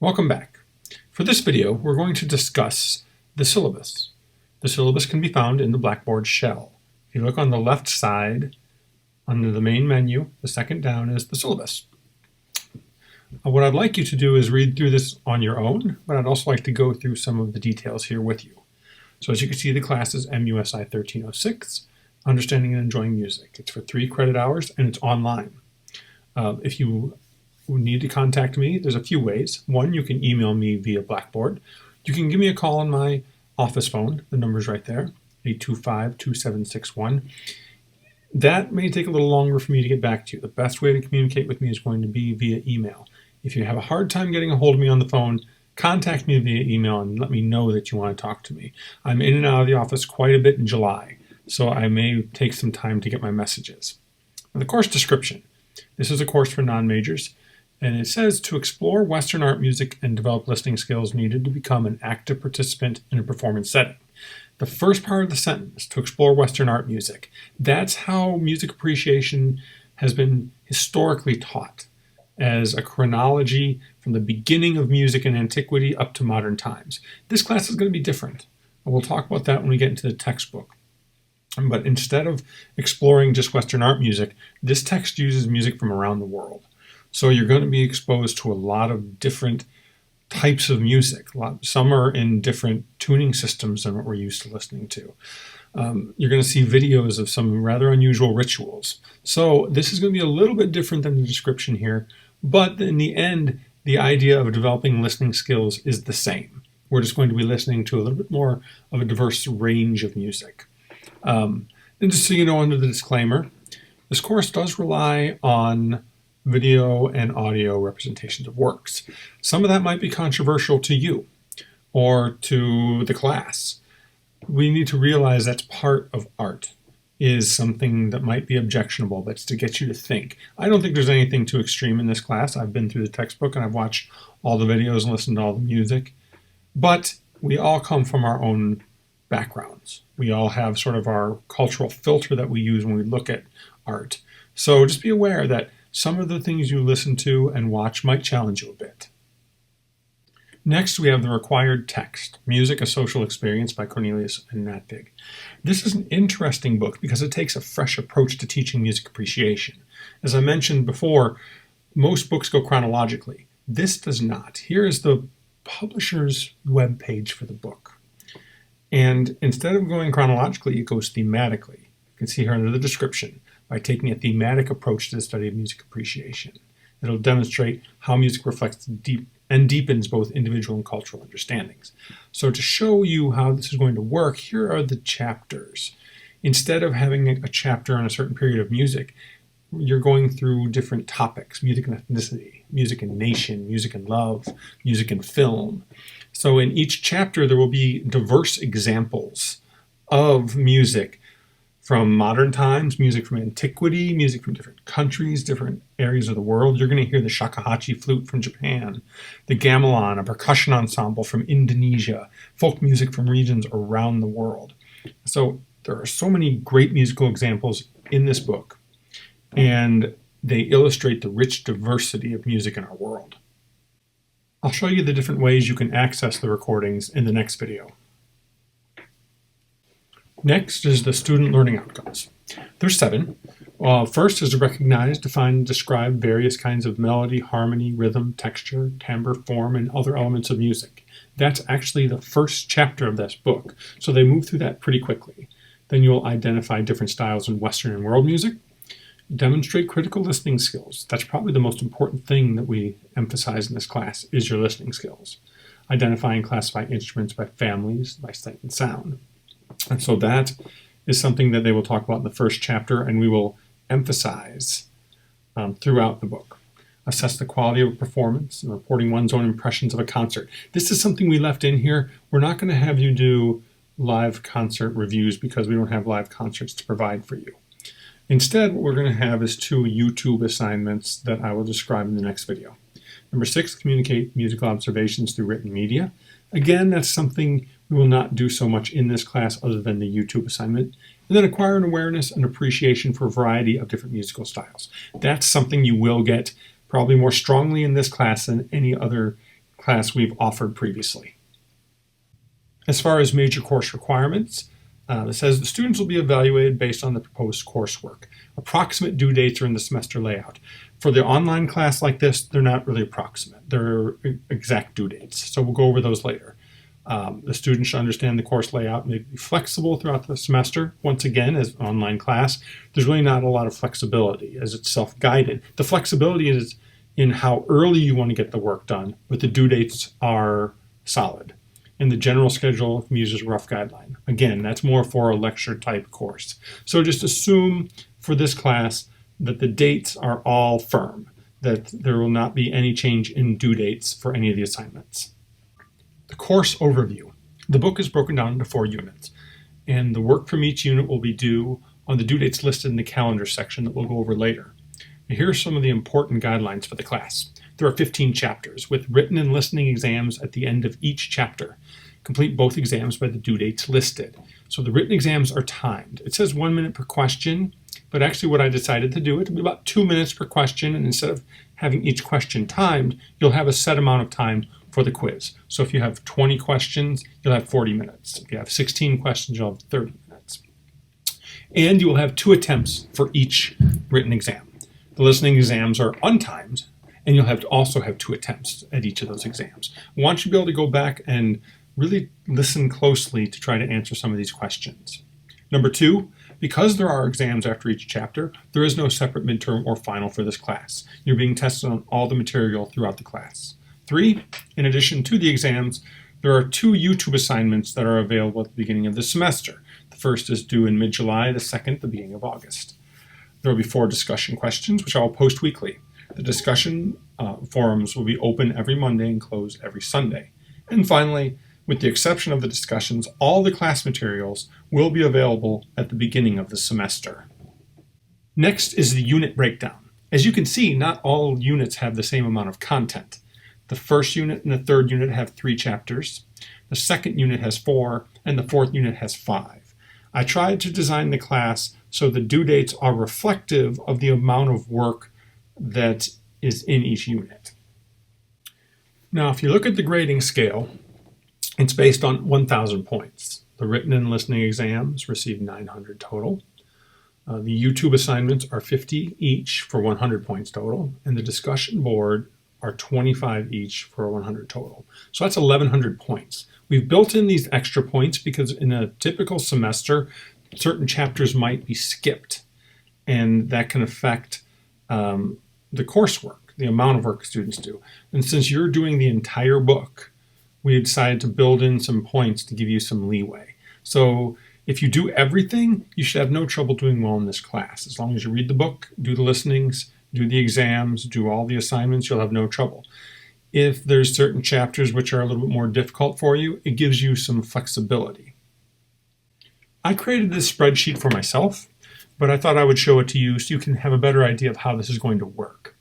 Welcome back. For this video, we're going to discuss the syllabus. The syllabus can be found in the Blackboard shell. If you look on the left side, under the main menu, the second down is the syllabus. What I'd like you to do is read through this on your own, but I'd also like to go through some of the details here with you. So as you can see, the class is MUSI 1306, Understanding and Enjoying Music. It's for 3 credit hours and it's online. If you need to contact me, there's a few ways. One, you can email me via Blackboard. You can give me a call on my office phone. The number's right there, 825-2761. That may take a little longer for me to get back to you. The best way to communicate with me is going to be via email. If you have a hard time getting a hold of me on the phone, contact me via email and let me know that you want to talk to me. I'm in and out of the office quite a bit in July, so I may take some time to get my messages. Now, the course description. This is a course for non-majors, and it says to explore Western art music and develop listening skills needed to become an active participant in a performance setting. The first part of the sentence, to explore Western art music, that's how music appreciation has been historically taught, as a chronology from the beginning of music in antiquity up to modern times. This class is going to be different. We'll talk about that when we get into the textbook. But instead of exploring just Western art music, this text uses music from around the world. So you're going to be exposed to a lot of different types of music. Some are in different tuning systems than what we're used to listening to. You're going to see videos of some rather unusual rituals. So this is going to be a little bit different than the description here, but in the end, the idea of developing listening skills is the same. We're just going to be listening to a little bit more of a diverse range of music. And just so you know, under the disclaimer, this course does rely on video and audio representations of works. Some of that might be controversial to you or to the class. We need to realize that's part of art, is something that might be objectionable, but it's to get you to think. I don't think there's anything too extreme in this class. I've been through the textbook and I've watched all the videos and listened to all the music, but we all come from our own backgrounds. We all have sort of our cultural filter that we use when we look at art. So just be aware that some of the things you listen to and watch might challenge you a bit. Next, we have the required text, Music, A Social Experience by Cornelius and Natbig. This is an interesting book because it takes a fresh approach to teaching music appreciation. As I mentioned before, most books go chronologically. This does not. Here is the publisher's web page for the book. And instead of going chronologically, it goes thematically. You can see here under the description, by taking a thematic approach to the study of music appreciation. It'll demonstrate how music reflects and deepens both individual and cultural understandings. So to show you how this is going to work, here are the chapters. Instead of having a chapter on a certain period of music, you're going through different topics: music and ethnicity, music and nation, music and love, music and film. So in each chapter, there will be diverse examples of music from modern times, music from antiquity, music from different countries, different areas of the world. You're going to hear the shakuhachi flute from Japan, the gamelan, a percussion ensemble from Indonesia, folk music from regions around the world. So there are so many great musical examples in this book, and they illustrate the rich diversity of music in our world. I'll show you the different ways you can access the recordings in the next video. Next is the student learning outcomes. There's 7. First is to recognize, define, and describe various kinds of melody, harmony, rhythm, texture, timbre, form, and other elements of music. That's actually the first chapter of this book, so they move through that pretty quickly. Then you'll identify different styles in Western and world music. Demonstrate critical listening skills. That's probably the most important thing that we emphasize in this class, is your listening skills. Identify and classify instruments by families, by sight and sound. And so that is something that they will talk about in the first chapter, and we will emphasize throughout the book. Assess the quality of a performance and reporting one's own impressions of a concert. This is something we left in here. We're not going to have you do live concert reviews because we don't have live concerts to provide for you. Instead, what we're going to have is 2 YouTube assignments that I will describe in the next video. Number 6, communicate musical observations through written media. Again, that's something we will not do so much in this class other than the YouTube assignment. And then acquire an awareness and appreciation for a variety of different musical styles. That's something you will get probably more strongly in this class than any other class we've offered previously. As far as major course requirements, it says the students will be evaluated based on the proposed coursework. Approximate due dates are in the semester layout. For the online class like this, they're not really approximate. They're exact due dates. So we'll go over those later. The students should understand the course layout may be flexible throughout the semester. Once again, as an online class, there's really not a lot of flexibility as it's self-guided. The flexibility is in how early you want to get the work done, but the due dates are solid. And the general schedule uses a rough guideline. Again, that's more for a lecture type course. So just assume for this class that the dates are all firm, that there will not be any change in due dates for any of the assignments. The course overview. The book is broken down into 4 units, and the work from each unit will be due on the due dates listed in the calendar section that we'll go over later. Now, here are some of the important guidelines for the class. There are 15 chapters with written and listening exams at the end of each chapter. Complete both exams by the due dates listed. So the written exams are timed. It says 1 minute per question, but actually what I decided to do, it'll be about 2 minutes per question, and instead of having each question timed, you'll have a set amount of time for the quiz. So if you have 20 questions, you'll have 40 minutes. If you have 16 questions, you'll have 30 minutes. And you will have 2 attempts for each written exam. The listening exams are untimed, and you'll also have 2 attempts at each of those exams. I want you to be able to go back and really listen closely to try to answer some of these questions. Number 2, because there are exams after each chapter, there is no separate midterm or final for this class. You're being tested on all the material throughout the class. 3, in addition to the exams, there are 2 YouTube assignments that are available at the beginning of the semester. The first is due in mid-July, the second the beginning of August. There will be 4 discussion questions, which I will post weekly. The discussion forums will be open every Monday and close every Sunday. And finally, with the exception of the discussions, all the class materials will be available at the beginning of the semester. Next is the unit breakdown. As you can see, not all units have the same amount of content. The first unit and the third unit have 3 chapters. The second unit has 4, and the fourth unit has 5. I tried to design the class so the due dates are reflective of the amount of work that is in each unit. Now, if you look at the grading scale, it's based on 1,000 points. The written and listening exams receive 900 total. The YouTube assignments are 50 each for 100 points total, and the discussion board are 25 each for 100 total. So that's 1,100 points. We've built in these extra points because in a typical semester, certain chapters might be skipped, and that can affect the coursework, the amount of work students do. And since you're doing the entire book, we decided to build in some points to give you some leeway. So if you do everything, you should have no trouble doing well in this class. As long as you read the book, do the listenings, do the exams, do all the assignments, you'll have no trouble. If there's certain chapters which are a little bit more difficult for you, it gives you some flexibility. I created this spreadsheet for myself, but I thought I would show it to you so you can have a better idea of how this is going to work.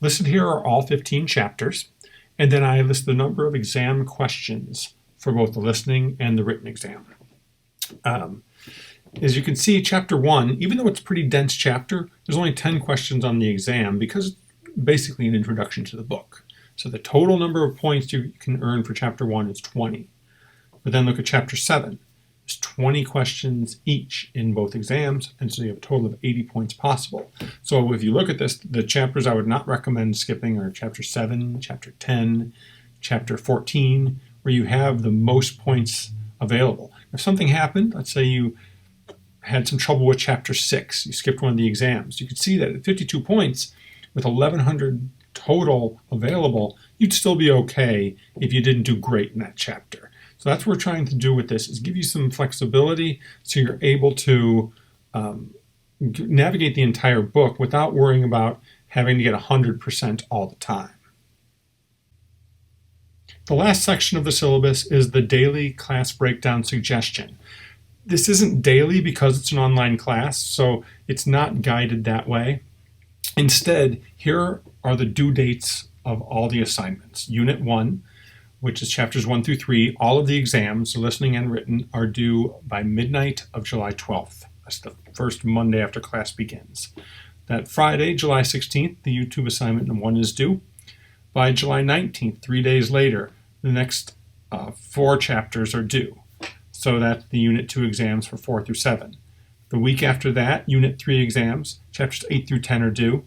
Listed here are all 15 chapters, and then I list the number of exam questions for both the listening and the written exam. As you can see, chapter 1, even though it's a pretty dense chapter, there's only 10 questions on the exam because it's basically an introduction to the book. So the total number of points you can earn for chapter 1 is 20. But then look at chapter 7. There's 20 questions each in both exams, and so you have a total of 80 points possible. So if you look at this, the chapters I would not recommend skipping are chapter 7, chapter 10, chapter 14, where you have the most points available. If something happened, let's say you had some trouble with chapter 6, you skipped one of the exams, you could see that at 52 points, with 1,100 total available, you'd still be okay if you didn't do great in that chapter. So that's what we're trying to do with this, is give you some flexibility so you're able to navigate the entire book without worrying about having to get 100% all the time. The last section of the syllabus is the daily class breakdown suggestion. This isn't daily because it's an online class, so it's not guided that way. Instead, here are the due dates of all the assignments. Unit 1, which is chapters 1 through 3, all of the exams, listening and written, are due by midnight of July 12th. That's the first Monday after class begins. That Friday, July 16th, the YouTube assignment 1 is due. By July 19th, 3 days later, the next 4 chapters are due. So that's the Unit 2 exams for 4 through 7. The week after that, Unit 3 exams, chapters 8 through 10 are due.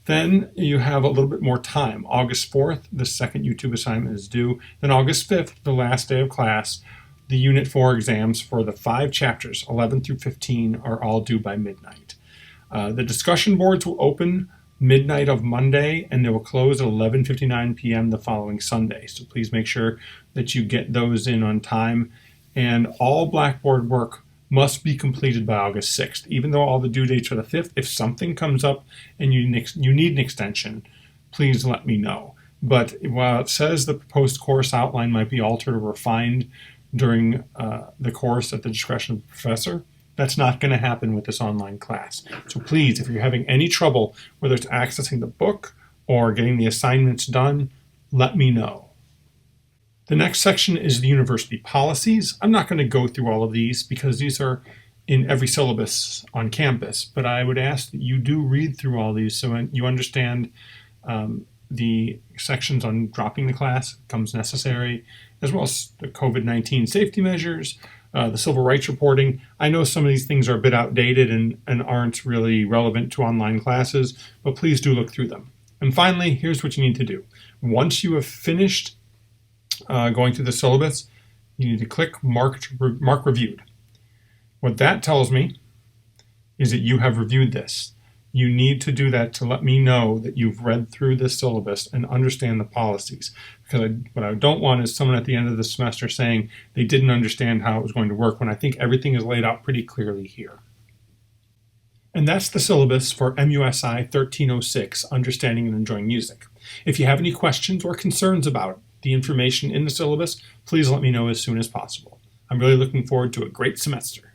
Then you have a little bit more time. August 4th, the second YouTube assignment is due. Then August 5th, the last day of class, the Unit 4 exams for the 5 chapters, 11 through 15, are all due by midnight. The discussion boards will open midnight of Monday, and they will close at 11:59 p.m. the following Sunday. So please make sure that you get those in on time. And all Blackboard work must be completed by August 6th. Even though all the due dates are the 5th, if something comes up and you need an extension, please let me know. But while it says the proposed course outline might be altered or refined during the course at the discretion of the professor, that's not going to happen with this online class. So please, if you're having any trouble, whether it's accessing the book or getting the assignments done, let me know. The next section is the university policies. I'm not going to go through all of these because these are in every syllabus on campus, but I would ask that you do read through all these so you understand the sections on dropping the class becomes necessary, as well as the COVID-19 safety measures, the civil rights reporting. I know some of these things are a bit outdated and aren't really relevant to online classes, but please do look through them. And finally, here's what you need to do. Once you have finished going through the syllabus, you need to click Mark Reviewed. What that tells me is that you have reviewed this. You need to do that to let me know that you've read through this syllabus and understand the policies. Because what I don't want is someone at the end of the semester saying they didn't understand how it was going to work when I think everything is laid out pretty clearly here. And that's the syllabus for MUSI 1306, Understanding and Enjoying Music. If you have any questions or concerns about the information in the syllabus, please let me know as soon as possible. I'm really looking forward to a great semester.